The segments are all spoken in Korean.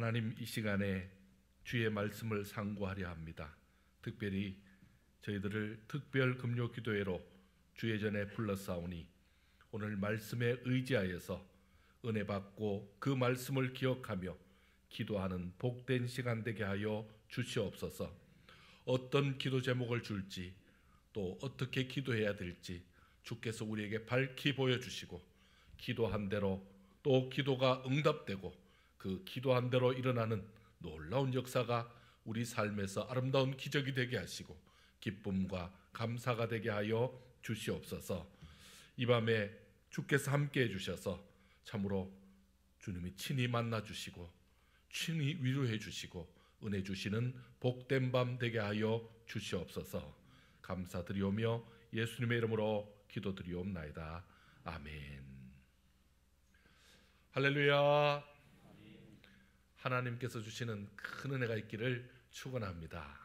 하나님, 이 시간에 주의 말씀을 상고하려 합니다. 특별히 저희들을 특별 금요 기도회로 주의 전에 불러싸오니 오늘 말씀에 의지하여서 은혜 받고 그 말씀을 기억하며 기도하는 복된 시간 되게 하여 주시옵소서. 어떤 기도 제목을 줄지 또 어떻게 기도해야 될지 주께서 우리에게 밝히 보여주시고 기도한 대로 또 기도가 응답되고 그 기도한 대로 일어나는 놀라운 역사가 우리 삶에서 아름다운 기적이 되게 하시고 기쁨과 감사가 되게 하여 주시옵소서. 이 밤에 주께서 함께 해주셔서 참으로 주님이 친히 만나주시고 친히 위로해 주시고 은혜 주시는 복된 밤 되게 하여 주시옵소서. 감사드리오며 예수님의 이름으로 기도드리옵나이다. 아멘. 할렐루야. 하나님께서 주시는 큰 은혜가 있기를 축원합니다.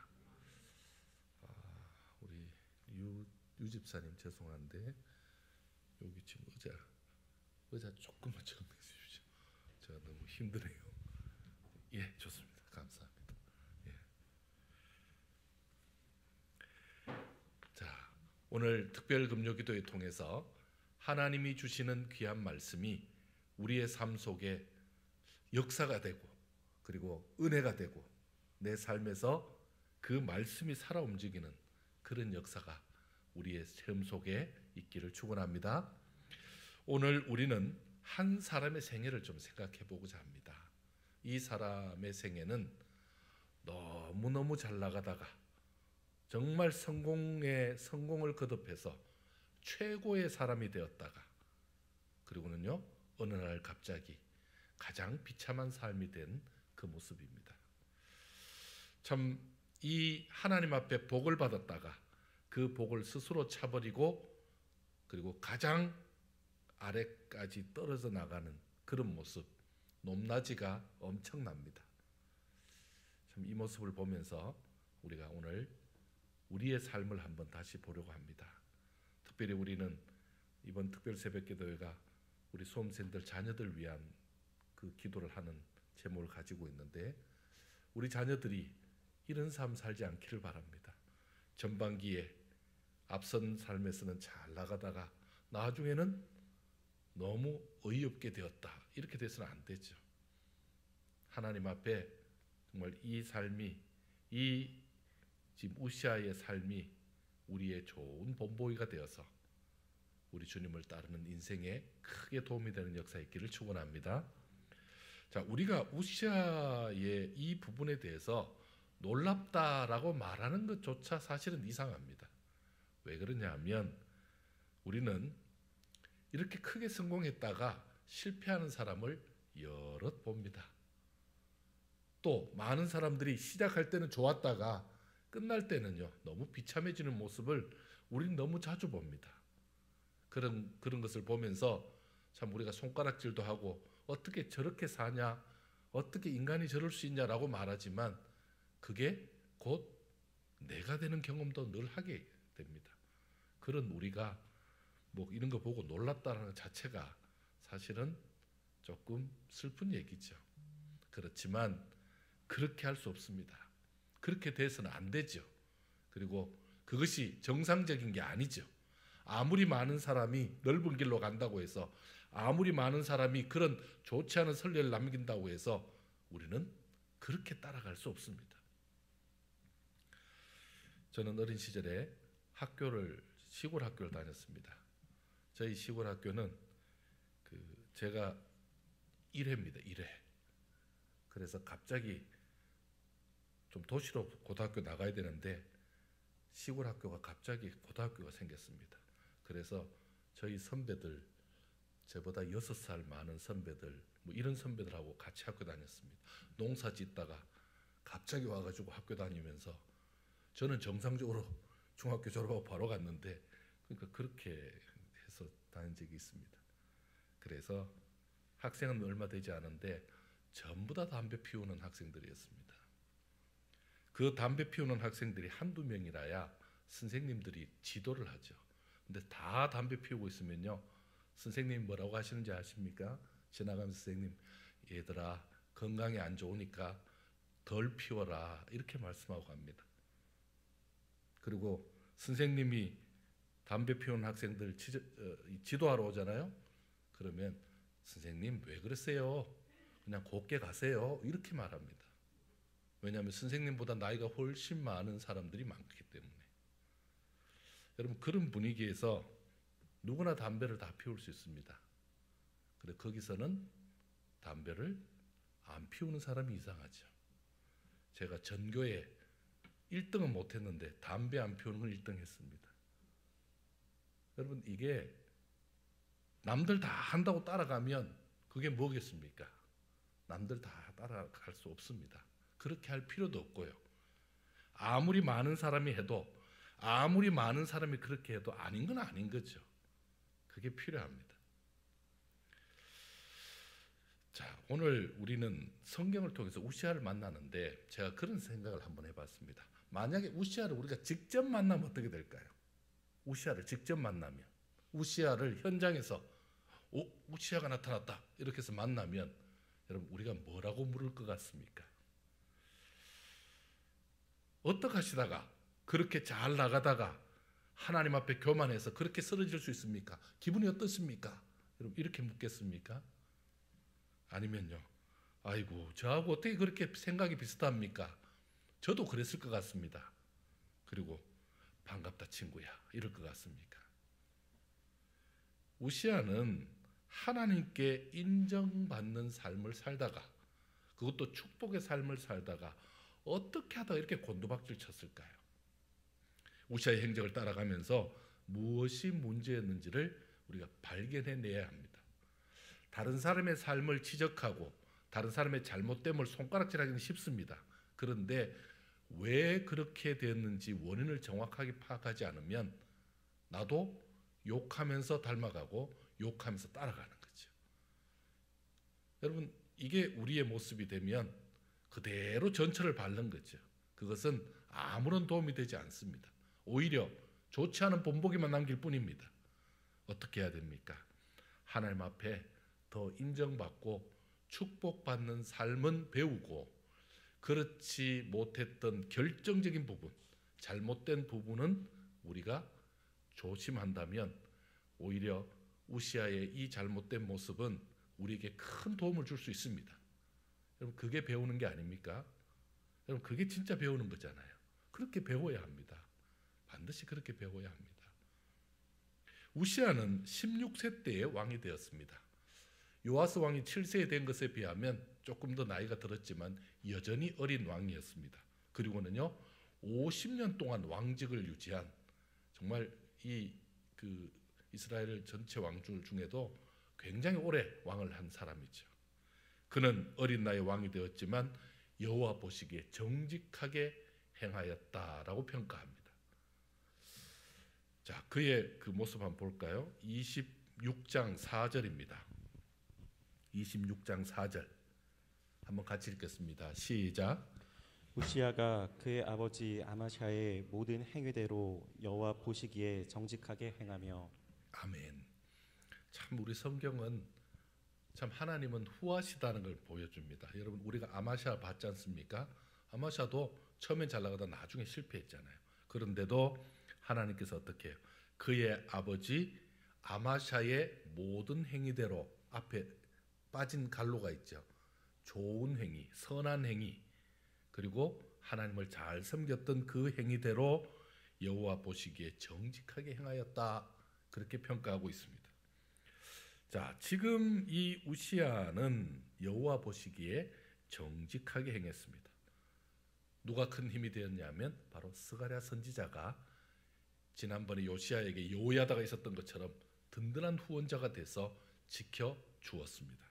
우리 유 집사님 죄송한데 여기 지금 의자 조금만 정리해 주십시오. 제가 너무 힘드네요. 예, 좋습니다. 감사합니다. 예. 자, 오늘 특별 금요 기도회 통해서 하나님이 주시는 귀한 말씀이 우리의 삶 속에 역사가 되고 그리고 은혜가 되고 내 삶에서 그 말씀이 살아 움직이는 그런 역사가 우리의 삶 속에 있기를 축원합니다. 오늘 우리는 한 사람의 생애를 좀 생각해 보고자 합니다. 이 사람의 생애는 너무너무 잘 나가다가 정말 성공을 거듭해서 최고의 사람이 되었다가 그리고는요 어느 날 갑자기 가장 비참한 삶이 된 그 모습입니다. 참 이 하나님 앞에 복을 받았다가 그 복을 스스로 차버리고 그리고 가장 아래까지 떨어져 나가는 그런 모습, 높낮이가 엄청납니다. 참 이 모습을 보면서 우리가 오늘 우리의 삶을 한번 다시 보려고 합니다. 특별히 우리는 이번 특별 새벽기도회가 우리 수험생들 자녀들 위한 그 기도를 하는 제목을 가지고 있는데 우리 자녀들이 이런 삶 살지 않기를 바랍니다. 전반기에 앞선 삶에서는 잘 나가다가 나중에는 너무 어이없게 되었다 이렇게 돼서는 안 되죠. 하나님 앞에 정말 이 삶이 이 지금 우시아의 삶이 우리의 좋은 본보기가 되어서 우리 주님을 따르는 인생에 크게 도움이 되는 역사가 있기를 축원합니다. 자, 우리가 우시아의 이 부분에 대해서 놀랍다라고 말하는 것조차 사실은 이상합니다. 왜 그러냐 하면 우리는 이렇게 크게 성공했다가 실패하는 사람을 여럿 봅니다. 또 많은 사람들이 시작할 때는 좋았다가 끝날 때는요 너무 비참해지는 모습을 우리는 너무 자주 봅니다. 그런 것을 보면서 참 우리가 손가락질도 하고 어떻게 저렇게 사냐, 어떻게 인간이 저럴 수 있냐라고 말하지만 그게 곧 내가 되는 경험도 늘 하게 됩니다. 그런 우리가 뭐 이런 거 보고 놀랐다는 자체가 사실은 조금 슬픈 얘기죠. 그렇지만 그렇게 할 수 없습니다. 그렇게 돼서는 안 되죠. 그리고 그것이 정상적인 게 아니죠. 아무리 많은 사람이 넓은 길로 간다고 해서 아무리 많은 사람이 그런 좋지 않은 선례를 남긴다고 해서 우리는 그렇게 따라갈 수 없습니다. 저는 어린 시절에 시골 학교를 다녔습니다. 저희 시골 학교는 제가 1회입니다. 1회. 그래서 갑자기 좀 도시로 고등학교 나가야 되는데 시골 학교가 갑자기 고등학교가 생겼습니다. 그래서 저희 선배들, 저보다 6살 많은 선배들, 뭐 이런 선배들하고 같이 학교 다녔습니다. 농사 짓다가 갑자기 와가지고 학교 다니면서 저는 정상적으로 중학교 졸업하고 바로 갔는데 그러니까 그렇게 해서 다닌 적이 있습니다. 그래서 학생은 얼마 되지 않은데 전부 다 담배 피우는 학생들이었습니다. 그 담배 피우는 학생들이 한두 명이라야 선생님들이 지도를 하죠. 근데 다 담배 피우고 있으면요 선생님 뭐라고 하시는지 아십니까? 지나가면서 선생님, 얘들아 건강에 안 좋으니까 덜 피워라 이렇게 말씀하고 갑니다. 그리고 선생님이 담배 피우는 학생들 지도하러 오잖아요. 그러면 선생님 왜 그러세요? 그냥 곱게 가세요. 이렇게 말합니다. 왜냐하면 선생님보다 나이가 훨씬 많은 사람들이 많기 때문에. 여러분 그런 분위기에서 누구나 담배를 다 피울 수 있습니다. 그런데 거기서는 담배를 안 피우는 사람이 이상하죠. 제가 전교에 1등은 못했는데 담배 안 피우는 걸 1등 했습니다. 여러분 이게 남들 다 한다고 따라가면 그게 뭐겠습니까? 남들 다 따라갈 수 없습니다. 그렇게 할 필요도 없고요. 아무리 많은 사람이 해도 아무리 많은 사람이 그렇게 해도 아닌 건 아닌 거죠. 그게 필요합니다. 자, 오늘 우리는 성경을 통해서 우시아를 만나는데 제가 그런 생각을 한번 해봤습니다. 만약에 우시아를 우리가 직접 만나면 어떻게 될까요? 우시아를 직접 만나면, 우시아를 현장에서 우시아가 나타났다 이렇게 해서 만나면 여러분 우리가 뭐라고 물을 것 같습니까? 어떻게 하시다가 그렇게 잘 나가다가 하나님 앞에 교만해서 그렇게 쓰러질 수 있습니까? 기분이 어떻습니까? 여러분 이렇게 묻겠습니까? 아니면요, 아이고 저하고 어떻게 그렇게 생각이 비슷합니까? 저도 그랬을 것 같습니다. 그리고 반갑다 친구야 이럴 것 같습니까? 우시아는 하나님께 인정받는 삶을 살다가, 그것도 축복의 삶을 살다가 어떻게 하다가 이렇게 곤두박질 쳤을까요? 우시아의 행적을 따라가면서 무엇이 문제였는지를 우리가 발견해내야 합니다. 다른 사람의 삶을 지적하고 다른 사람의 잘못됨을 손가락질하기는 쉽습니다. 그런데 왜 그렇게 됐는지 원인을 정확하게 파악하지 않으면 나도 욕하면서 닮아가고 욕하면서 따라가는 거죠. 여러분 이게 우리의 모습이 되면 그대로 전철을 밟는 거죠. 그것은 아무런 도움이 되지 않습니다. 오히려 좋지 않은 본보기만 남길 뿐입니다. 어떻게 해야 됩니까? 하나님 앞에 더 인정받고 축복받는 삶은 배우고, 그렇지 못했던 결정적인 부분, 잘못된 부분은 우리가 조심한다면 오히려 우시아의 이 잘못된 모습은 우리에게 큰 도움을 줄 수 있습니다. 여러분 그게 배우는 게 아닙니까? 여러분 그게 진짜 배우는 거잖아요. 그렇게 배워야 합니다. 반드시 그렇게 배워야 합니다. 우시아는 16세 때에 왕이 되었습니다. 요아스 왕이 7세에 된 것에 비하면 조금 더 나이가 들었지만 여전히 어린 왕이었습니다. 그리고는요 50년 동안 왕직을 유지한, 정말 그 이스라엘 전체 왕들 중에도 굉장히 오래 왕을 한 사람이죠. 그는 어린 나이에 왕이 되었지만 여호와 보시기에 정직하게 행하였다라고 평가합니다. 자, 그의 그 모습 한번 볼까요? 26장 4절입니다. 26장 4절 한번 같이 읽겠습니다. 시작. 우시아가 그의 아버지 아마샤의 모든 행위대로 여호와 보시기에 정직하게 행하며. 아멘. 참 우리 성경은 참 하나님은 후하시다는 걸 보여줍니다. 여러분 우리가 아마샤 봤지 않습니까? 아마샤도 처음엔 잘 나가다 나중에 실패했잖아요. 그런데도 하나님께서 어떻게 해요? 그의 아버지 아마샤의 모든 행위대로, 앞에 빠진 갈로가 있죠. 좋은 행위, 선한 행위, 그리고 하나님을 잘 섬겼던 그 행위대로 여호와 보시기에 정직하게 행하였다, 그렇게 평가하고 있습니다. 자, 지금 이 우시아는 여호와 보시기에 정직하게 행했습니다. 누가 큰 힘이 되었냐면 바로 스가랴 선지자가 지난번에 요시아에게 요야다가 있었던 것처럼 든든한 후원자가 돼서 지켜주었습니다.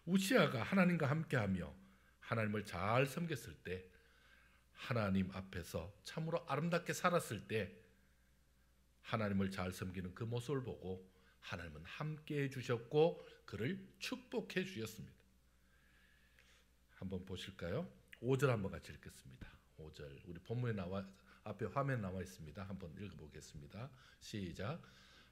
우시아가 하나님과 함께하며 하나님을 잘 섬겼을 때, 하나님 앞에서 참으로 아름답게 살았을 때 하나님을 잘 섬기는 그 모습을 보고 하나님은 함께해 주셨고 그를 축복해 주셨습니다. 한번 보실까요? 5절 한번 같이 읽겠습니다. 5절 우리 본문에 앞에 화면 나와 있습니다. 한번 읽어보겠습니다. 시작.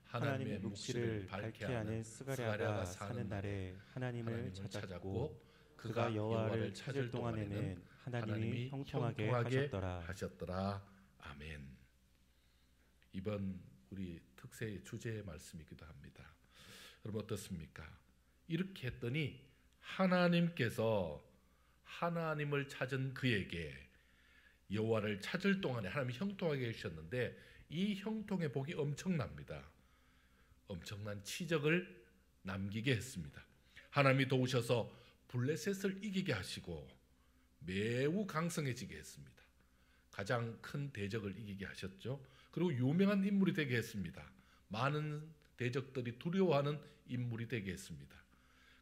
하나님의 묵시를 밝게 하는 스가랴가 사는 날에 하나님을 찾았고 그가 여호와를 찾을 동안에는 하나님이 형통하게 하셨더라. 아멘. 이번 우리 특세의 주제의 말씀이기도 합니다. 여러분 어떻습니까? 이렇게 했더니 하나님께서 하나님을 찾은 그에게 여호와를 찾을 동안에 하나님이 형통하게 해주셨는데 이 형통의 복이 엄청납니다. 엄청난 치적을 남기게 했습니다. 하나님이 도우셔서 블레셋을 이기게 하시고 매우 강성해지게 했습니다. 가장 큰 대적을 이기게 하셨죠. 그리고 유명한 인물이 되게 했습니다. 많은 대적들이 두려워하는 인물이 되게 했습니다.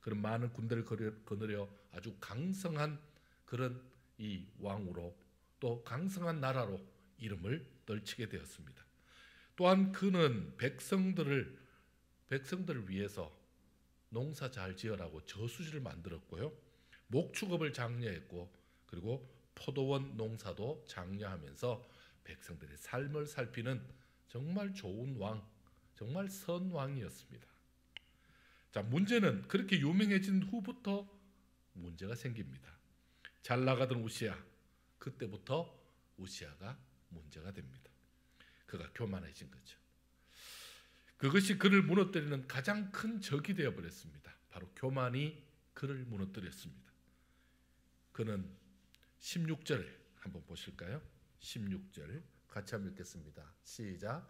그런 많은 군대를 거느려 아주 강성한 그런 이 왕으로 또 강성한 나라로 이름을 떨치게 되었습니다. 또한 그는 백성들을 위해서 농사 잘 지으라고 저수지를 만들었고요. 목축업을 장려했고 그리고 포도원 농사도 장려하면서 백성들의 삶을 살피는 정말 좋은 왕, 정말 선왕이었습니다. 자, 문제는 그렇게 유명해진 후부터 문제가 생깁니다. 잘 나가던 우시야, 그때부터 우시야가 문제가 됩니다. 그가 교만해진 거죠. 그것이 그를 무너뜨리는 가장 큰 적이 되어버렸습니다. 바로 교만이 그를 무너뜨렸습니다. 그는 16절 한번 보실까요? 16절 같이 한번 읽겠습니다. 시작.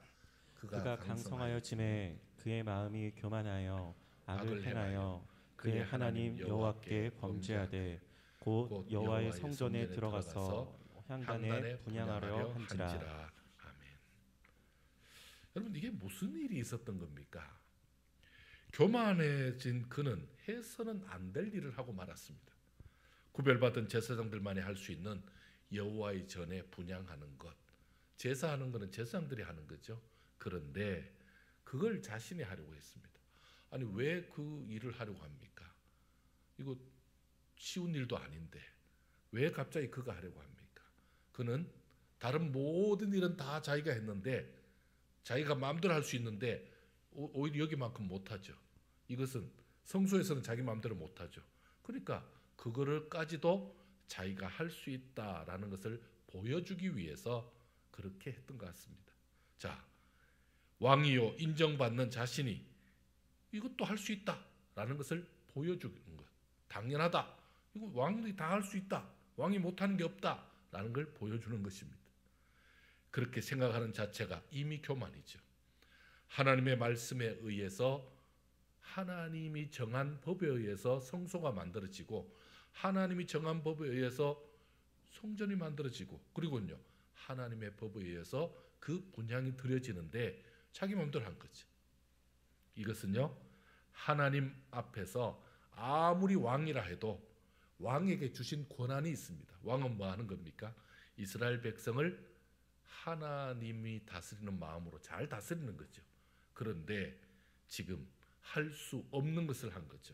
그가 강성하여 짐에 그의 마음이 교만하여 악을 행하여 그의 하나님 여호와께 범죄하되 곧 여호와의 성전에 들어가서 향단에 분향하려 한지라. 아멘. 여러분 이게 무슨 일이 있었던 겁니까? 교만해진 그는 해서는 안 될 일을 하고 말았습니다. 구별받은 제사장들만이 할 수 있는 여호와의 전에 분향하는 것, 제사하는 것은 제사장들이 하는 거죠. 그런데 그걸 자신이 하려고 했습니다. 아니 왜 그 일을 하려고 합니까? 이거 쉬운 일도 아닌데 왜 갑자기 그가 하려고 합니까? 그는 다른 모든 일은 다 자기가 했는데 자기가 마음대로 할 수 있는데 오히려 여기만큼 못하죠. 이것은 성소에서는 자기 마음대로 못하죠. 그러니까 그거를까지도 자기가 할 수 있다라는 것을 보여주기 위해서 그렇게 했던 것 같습니다. 자, 왕이요 인정받는 자신이 이것도 할 수 있다라는 것을 보여주는 것. 당연하다. 이거 왕이 다 할 수 있다. 왕이 못하는 게 없다라는 걸 보여주는 것입니다. 그렇게 생각하는 자체가 이미 교만이죠. 하나님의 말씀에 의해서 하나님이 정한 법에 의해서 성소가 만들어지고 하나님이 정한 법에 의해서 성전이 만들어지고 그리고요 하나님의 법에 의해서 그 분향이 드려지는데 자기 마음대로 한 거죠. 이것은요 하나님 앞에서 아무리 왕이라 해도 왕에게 주신 권한이 있습니다. 왕은 뭐 하는 겁니까? 이스라엘 백성을 하나님이 다스리는 마음으로 잘 다스리는 거죠. 그런데 지금 할 수 없는 것을 한 거죠.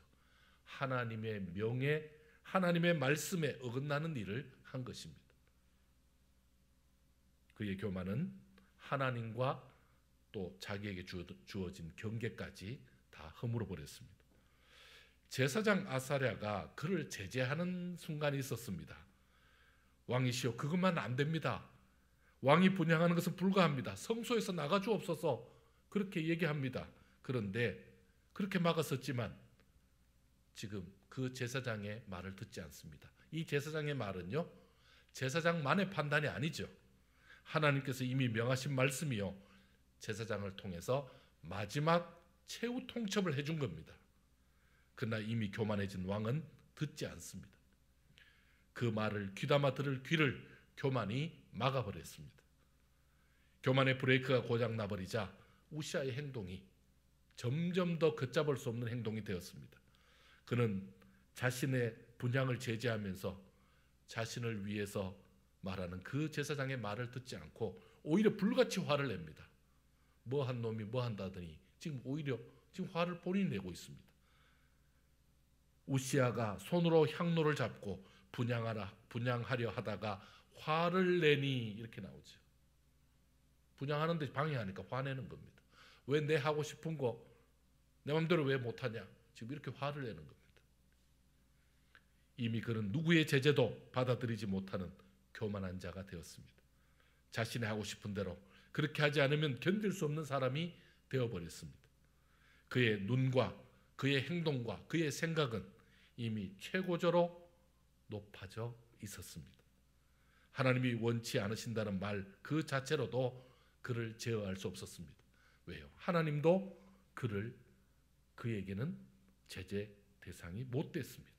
하나님의 명예, 하나님의 말씀에 어긋나는 일을 한 것입니다. 그의 교만은 하나님과 또 자기에게 주어진 경계까지 다 허물어 버렸습니다. 제사장 아사랴가 그를 제재하는 순간이 있었습니다. 왕이시여 그것만 안 됩니다. 왕이 분향하는 것은 불가합니다. 성소에서 나가 주옵소서 그렇게 얘기합니다. 그런데 그렇게 막았었지만 지금 그 제사장의 말을 듣지 않습니다. 이 제사장의 말은요 제사장만의 판단이 아니죠. 하나님께서 이미 명하신 말씀이요 제사장을 통해서 마지막 최후 통첩을 해준 겁니다. 그러나 이미 교만해진 왕은 듣지 않습니다. 그 말을 귀담아 들을 귀를 교만이 막아버렸습니다. 교만의 브레이크가 고장 나버리자 우시아의 행동이 점점 더 걷잡을 수 없는 행동이 되었습니다. 그는 자신의 분향을 제지하면서 자신을 위해서 말하는 그 제사장의 말을 듣지 않고 오히려 불같이 화를 냅니다. 뭐 한 놈이 뭐 한다더니 지금 오히려 지금 화를 본인이 내고 있습니다. 우시아가 손으로 향로를 잡고 분향하려 하다가 화를 내니 이렇게 나오죠. 분향하는데 방해하니까 화내는 겁니다. 왜 내 하고 싶은 거 내 마음대로 왜 못하냐? 지금 이렇게 화를 내는 겁니다. 이미 그는 누구의 제재도 받아들이지 못하는 교만한 자가 되었습니다. 자신이 하고 싶은 대로 그렇게 하지 않으면 견딜 수 없는 사람이 되어버렸습니다. 그의 눈과 그의 행동과 그의 생각은 이미 최고조로 높아져 있었습니다. 하나님이 원치 않으신다는 말 그 자체로도 그를 제어할 수 없었습니다. 왜요? 하나님도 그에게는 제재 대상이 못 됐습니다.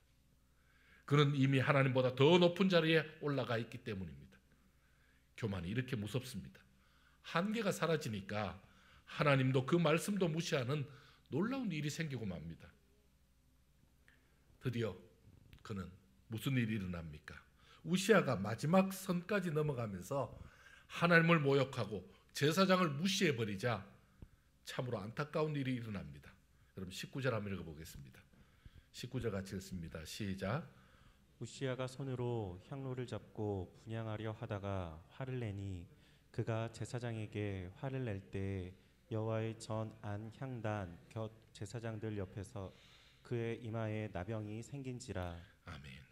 그는 이미 하나님보다 더 높은 자리에 올라가 있기 때문입니다. 교만이 이렇게 무섭습니다. 한계가 사라지니까 하나님도 그 말씀도 무시하는 놀라운 일이 생기고 맙니다. 드디어 그는 무슨 일이 일어납니까? 우시아가 마지막 선까지 넘어가면서 하나님을 모욕하고 제사장을 무시해버리자 참으로 안타까운 일이 일어납니다. 그럼 19절 한번 읽어보겠습니다. 19절 같이 읽습니다. 시작. 우시아가 손으로 향로를 잡고 분향하려 하다가 화를 내니 그가 제사장에게 화를 낼 때 여호와의 전 안 향단 곁 제사장들 옆에서 그의 이마에 나병이 생긴지라. 아멘.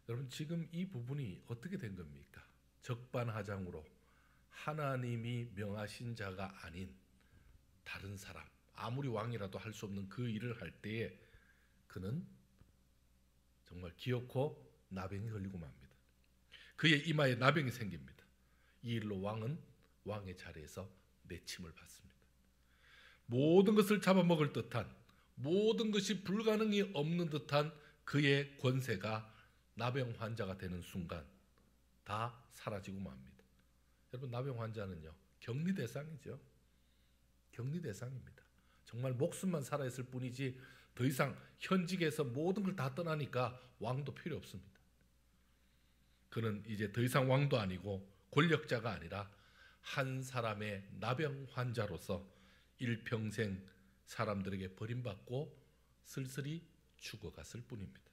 여러분 지금 이 부분이 어떻게 된 겁니까? 적반하장으로 하나님이 명하신 자가 아닌 다른 사람, 아무리 왕이라도 할 수 없는 그 일을 할 때에 그는 정말 기어코 나병이 걸리고 맙니다. 그의 이마에 나병이 생깁니다. 이 일로 왕은 왕의 자리에서 내침을 받습니다. 모든 것을 잡아먹을 듯한, 모든 것이 불가능이 없는 듯한 그의 권세가 나병 환자가 되는 순간 다 사라지고 맙니다. 여러분 나병 환자는요 격리 대상이죠. 격리 대상입니다. 정말 목숨만 살아있을 뿐이지 더 이상 현직에서 모든 걸 다 떠나니까 왕도 필요 없습니다. 그는 이제 더 이상 왕도 아니고 권력자가 아니라 한 사람의 나병 환자로서 일평생 사람들에게 버림받고 쓸쓸히 죽어갔을 뿐입니다.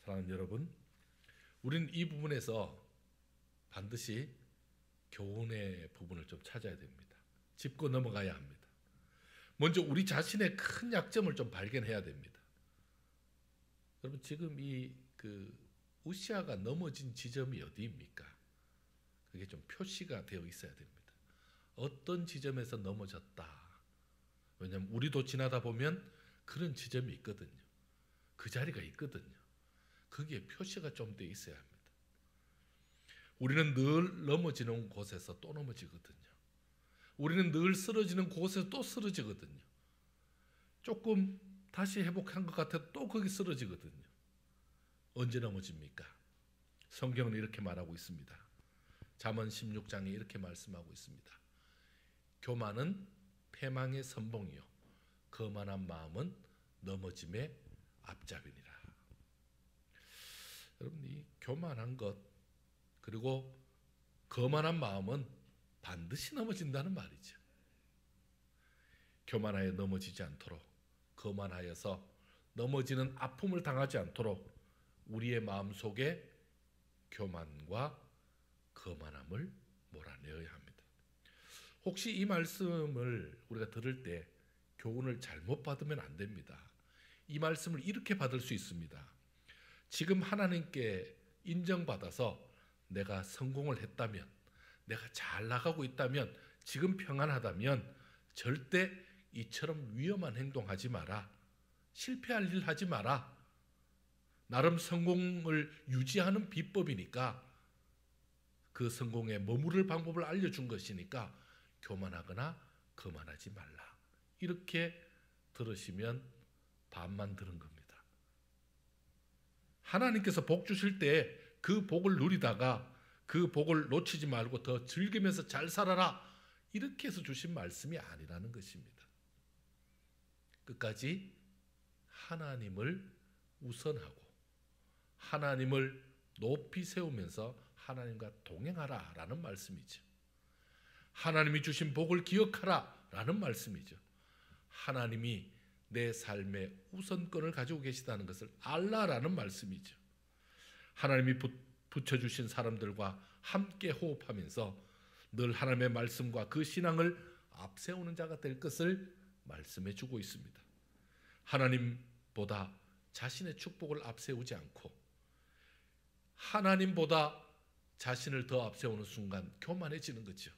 사랑하는 여러분, 우리는 이 부분에서 반드시 교훈의 부분을 좀 찾아야 됩니다. 짚고 넘어가야 합니다. 먼저 우리 자신의 큰 약점을 좀 발견해야 됩니다. 여러분 지금 우시아가 넘어진 지점이 어디입니까? 그게 좀 표시가 되어 있어야 됩니다. 어떤 지점에서 넘어졌다. 왜냐하면 우리도 지나다 보면 그런 지점이 있거든요. 그 자리가 있거든요. 거기에 표시가 좀 돼 있어야 합니다. 우리는 늘 넘어지는 곳에서 또 넘어지거든요. 우리는 늘 쓰러지는 곳에서 또 쓰러지거든요. 조금 다시 회복한 것 같아도 또 거기 쓰러지거든요. 언제 넘어집니까? 성경은 이렇게 말하고 있습니다. 잠언 16장에 이렇게 말씀하고 있습니다. 교만은 패망의 선봉이요 거만한 마음은 넘어짐의 앞잡이니라. 여러분 이 교만한 것 그리고 거만한 마음은 반드시 넘어진다는 말이죠. 교만하여 넘어지지 않도록, 거만하여서 넘어지는 아픔을 당하지 않도록 우리의 마음속에 교만과 거만함을 몰아내어야 합니다. 혹시 이 말씀을 우리가 들을 때 교훈을 잘못 받으면 안 됩니다. 이 말씀을 이렇게 받을 수 있습니다. 지금 하나님께 인정받아서 내가 성공을 했다면, 내가 잘 나가고 있다면, 지금 평안하다면 절대 이처럼 위험한 행동하지 마라. 실패할 일 하지 마라. 나름 성공을 유지하는 비법이니까, 그 성공에 머무를 방법을 알려준 것이니까 교만하거나 거만하지 말라. 이렇게 들으시면 반만 들은 겁니다. 하나님께서 복 주실 때 그 복을 누리다가 그 복을 놓치지 말고 더 즐기면서 잘 살아라. 이렇게 해서 주신 말씀이 아니라는 것입니다. 끝까지 하나님을 우선하고 하나님을 높이 세우면서 하나님과 동행하라 라는 말씀이죠. 하나님이 주신 복을 기억하라 라는 말씀이죠. 하나님이 내 삶의 우선권을 가지고 계시다는 것을 알라라는 말씀이죠. 하나님이 붙여주신 사람들과 함께 호흡하면서 늘 하나님의 말씀과 그 신앙을 앞세우는 자가 될 것을 말씀해 주고 있습니다. 하나님보다 자신의 축복을 앞세우지 않고 하나님보다 자신을 더 앞세우는 순간 교만해지는 거죠.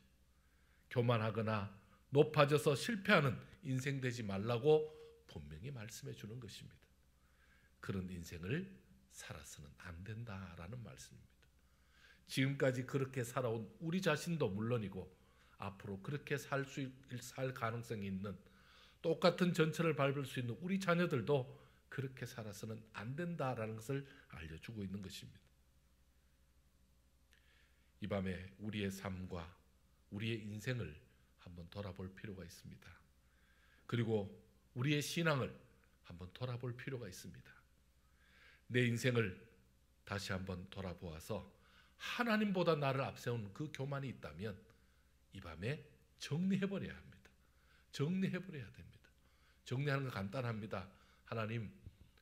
교만하거나 높아져서 실패하는 인생 되지 말라고 분명히 말씀해 주는 것입니다. 그런 인생을 살아서는 안 된다라는 말씀입니다. 지금까지 그렇게 살아온 우리 자신도 물론이고 앞으로 그렇게 살 가능성이 있는 똑같은 전철을 밟을 수 있는 우리 자녀들도 그렇게 살아서는 안 된다라는 것을 알려주고 있는 것입니다. 이 밤에 우리의 삶과 우리의 인생을 한번 돌아볼 필요가 있습니다. 그리고 우리의 신앙을 한번 돌아볼 필요가 있습니다. 내 인생을 다시 한번 돌아보아서 하나님보다 나를 앞세운 그 교만이 있다면 이 밤에 정리해버려야 합니다. 정리해버려야 됩니다. 정리하는 거 간단합니다. 하나님,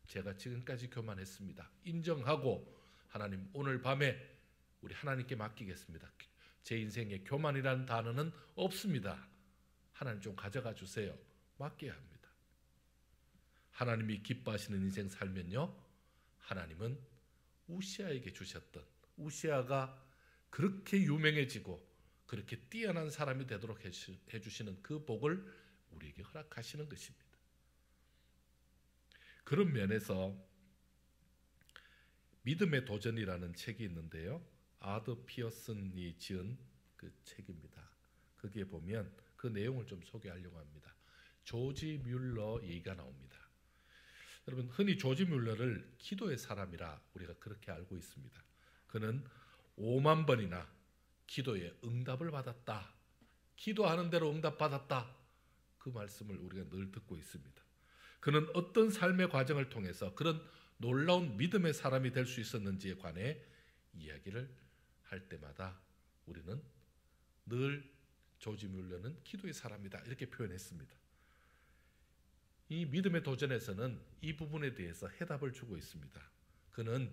제가 지금까지 교만했습니다. 인정하고 하나님, 오늘 밤에 우리 하나님께 맡기겠습니다. 제 인생에 교만이라는 단어는 없습니다. 하나님 좀 가져가 주세요. 맡겨야 합니다. 하나님이 기뻐하시는 인생 살면요, 하나님은 우시아에게 주셨던, 우시아가 그렇게 유명해지고 그렇게 뛰어난 사람이 되도록 해주시는 그 복을 우리에게 허락하시는 것입니다. 그런 면에서 믿음의 도전이라는 책이 있는데요, 아더 피어슨이 지은 그 책입니다. 거기에 보면 그 내용을 좀 소개하려고 합니다. 조지 뮬러 얘기가 나옵니다. 여러분, 흔히 조지 뮬러를 기도의 사람이라 우리가 그렇게 알고 있습니다. 그는 5만 번이나 기도에 응답을 받았다, 기도하는 대로 응답받았다, 그 말씀을 우리가 늘 듣고 있습니다. 그는 어떤 삶의 과정을 통해서 그런 놀라운 믿음의 사람이 될 수 있었는지에 관해 이야기를 할 때마다 우리는 늘 조지 뮬러는 기도의 사람이다 이렇게 표현했습니다. 이 믿음의 도전에서는 이 부분에 대해서 해답을 주고 있습니다. 그는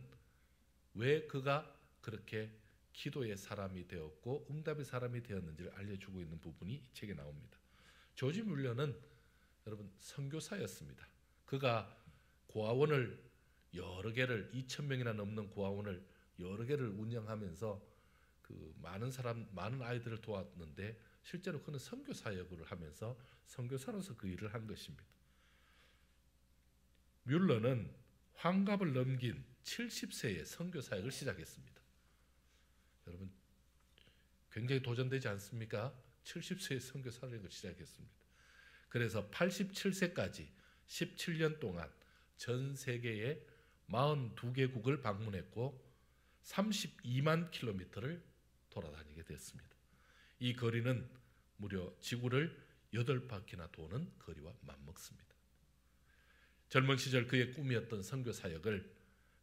왜 그가 그렇게 기도의 사람이 되었고 응답의 사람이 되었는지를 알려주고 있는 부분이 이 책에 나옵니다. 조지 뮬러는 여러분 선교사였습니다. 그가 고아원을 여러 개를 2,000명이나 넘는 고아원을 여러 개를 운영하면서 그 많은 아이들을 도왔는데 실제로 그는 선교 사역을 하면서 선교사로서 그 일을 한 것입니다. 뮬러는 환갑을 넘긴 70세에 선교 사역을 시작했습니다. 여러분, 굉장히 도전되지 않습니까? 70세에 선교 사역을 시작했습니다. 그래서 87세까지 17년 동안 전 세계의 42개국을 방문했고 32만 킬로미터를 돌아다니게 됐습니다. 이 거리는 무려 지구를 8바퀴나 도는 거리와 맞먹습니다. 젊은 시절 그의 꿈이었던 선교 사역을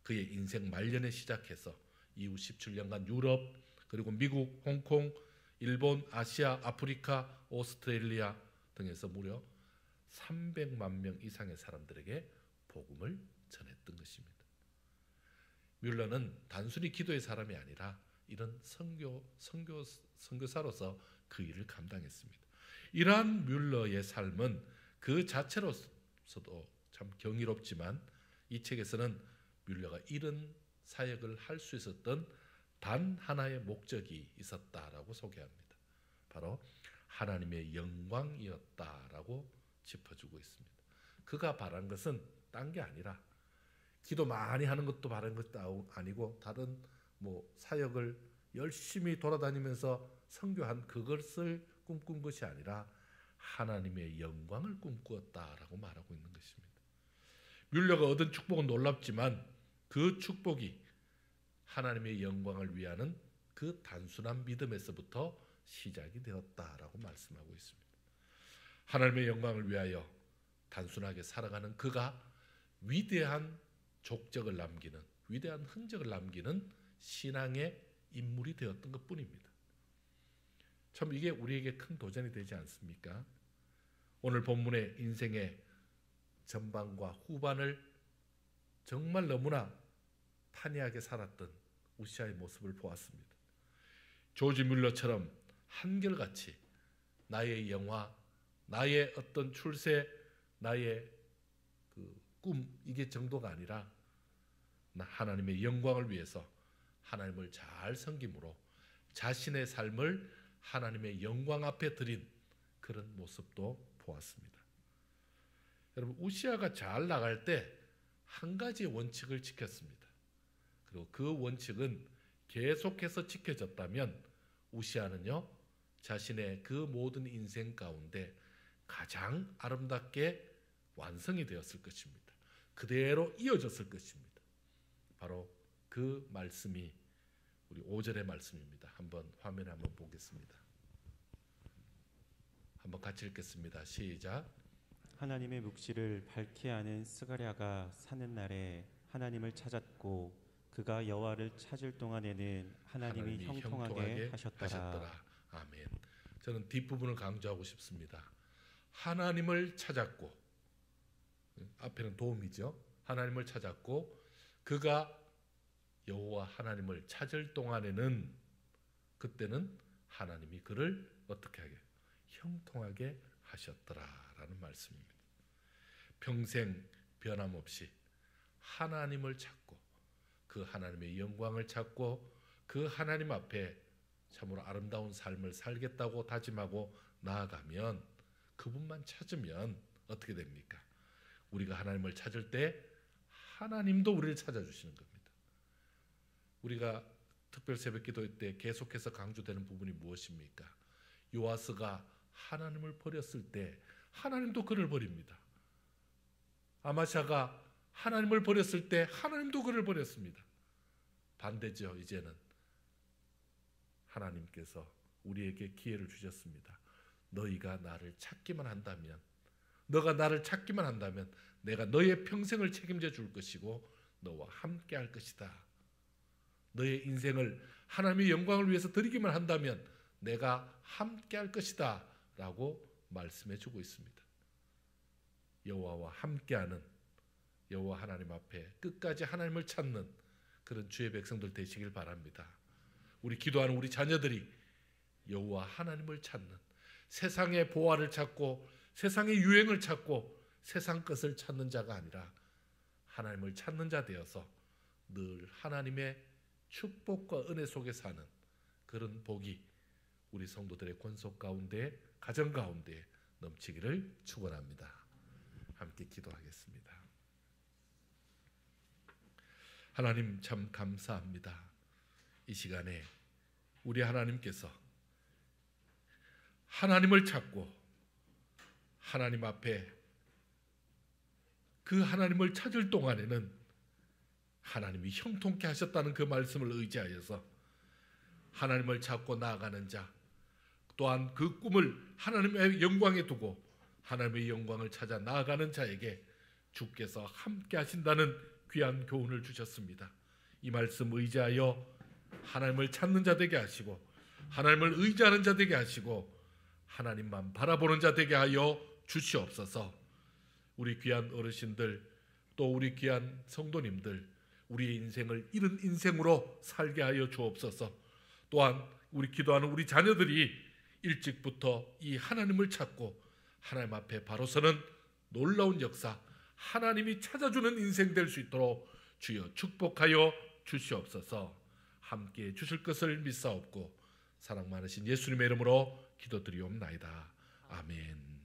그의 인생 말년에 시작해서 이후 17년간 유럽, 그리고 미국, 홍콩, 일본, 아시아, 아프리카, 오스트레일리아 등에서 무려 300만 명 이상의 사람들에게 복음을 전했던 것입니다. 뮬러는 단순히 기도의 사람이 아니라 이런 선교사로서 그 일을 감당했습니다. 이러한 뮬러의 삶은 그 자체로서도 참 경이롭지만 이 책에서는 뮬러가 이런 사역을 할 수 있었던 단 하나의 목적이 있었다라고 소개합니다. 바로 하나님의 영광이었다라고 짚어주고 있습니다. 그가 바란 것은 딴 게 아니라 기도 많이 하는 것도 바란 것도 아니고 다른 사역을 열심히 돌아다니면서 선교한 그것을 꿈꾼 것이 아니라 하나님의 영광을 꿈꾸었다라고 말하고 있는 것입니다. 뮬러가 얻은 축복은 놀랍지만 그 축복이 하나님의 영광을 위하는 그 단순한 믿음에서부터 시작이 되었다라고 말씀하고 있습니다. 하나님의 영광을 위하여 단순하게 살아가는 그가 위대한 족적을 남기는, 위대한 흔적을 남기는 신앙의 인물이 되었던 것뿐입니다. 참 이게 우리에게 큰 도전이 되지 않습니까? 오늘 본문의 인생의 전반과 후반을 정말 너무나 탄희하게 살았던 우시아의 모습을 보았습니다. 조지 뮬러처럼 한결같이 나의 영화, 나의 어떤 출세, 나의 그 꿈 이게 정도가 아니라 하나님의 영광을 위해서 하나님을 잘 섬김으로 자신의 삶을 하나님의 영광 앞에 드린 그런 모습도 보았습니다. 여러분, 우시아가 잘 나갈 때 한 가지 원칙을 지켰습니다. 그리고 그 원칙은 계속해서 지켜졌다면 우시아는요, 자신의 그 모든 인생 가운데 가장 아름답게 완성이 되었을 것입니다. 그대로 이어졌을 것입니다. 바로 그 말씀이 우리 5절의 말씀입니다. 한번 화면에 한번 보겠습니다. 한번 같이 읽겠습니다. 시작. 하나님의 묵시를 밝히 아는 스가랴가 사는 날에 하나님을 찾았고 그가 여호와를 찾을 동안에는 하나님이 형통하게 하셨더라. 아멘. 저는 뒷부분을 강조하고 싶습니다. 하나님을 찾았고, 앞에는 도움이죠. 하나님을 찾았고 그가 여호와 하나님을 찾을 동안에는, 그때는 하나님이 그를 어떻게 하게? 형통하게 하셨더라라는 말씀입니다. 평생 변함없이 하나님을 찾고 그 하나님의 영광을 찾고 그 하나님 앞에 참으로 아름다운 삶을 살겠다고 다짐하고 나아가면, 그분만 찾으면 어떻게 됩니까? 우리가 하나님을 찾을 때 하나님도 우리를 찾아주시는 겁니다. 우리가 특별 새벽 기도 때 계속해서 강조되는 부분이 무엇입니까? 요아스가 하나님을 버렸을 때 하나님도 그를 버립니다. 아마샤가 하나님을 버렸을 때 하나님도 그를 버렸습니다. 반대죠. 이제는 하나님께서 우리에게 기회를 주셨습니다. 너희가 나를 찾기만 한다면, 너가 나를 찾기만 한다면 내가 너의 평생을 책임져 줄 것이고 너와 함께 할 것이다. 너의 인생을 하나님의 영광을 위해서 드리기만 한다면 내가 함께 할 것이다 라고 말씀해 주고 있습니다. 여호와와 함께하는, 여호와 하나님 앞에 끝까지 하나님을 찾는 그런 주의 백성들 되시길 바랍니다. 우리 기도하는 우리 자녀들이 여호와 하나님을 찾는, 세상의 보화를 찾고 세상의 유행을 찾고 세상 것을 찾는 자가 아니라 하나님을 찾는 자 되어서 늘 하나님의 축복과 은혜 속에 사는 그런 복이 우리 성도들의 권속 가운데, 가정 가운데 넘치기를 축원합니다. 함께 기도하겠습니다. 하나님, 참 감사합니다. 이 시간에 우리 하나님께서 하나님을 찾고 하나님 앞에 그 하나님을 찾을 동안에는 하나님이 형통케 하셨다는 그 말씀을 의지하여서 하나님을 찾고 나아가는 자, 또한 그 꿈을 하나님의 영광에 두고 하나님의 영광을 찾아 나아가는 자에게 주께서 함께 하신다는 귀한 교훈을 주셨습니다. 이 말씀 의지하여 하나님을 찾는 자 되게 하시고 하나님을 의지하는 자 되게 하시고 하나님만 바라보는 자 되게 하여 주시옵소서. 우리 귀한 어르신들, 또 우리 귀한 성도님들, 우리의 인생을 이런 인생으로 살게 하여 주옵소서. 또한 우리 기도하는 우리 자녀들이 일찍부터 이 하나님을 찾고 하나님 앞에 바로 서는 놀라운 역사, 하나님이 찾아주는 인생 될 수 있도록 주여 축복하여 주시옵소서. 함께 주실 것을 믿사옵고 사랑 많으신 예수님의 이름으로 기도드리옵나이다. 아멘.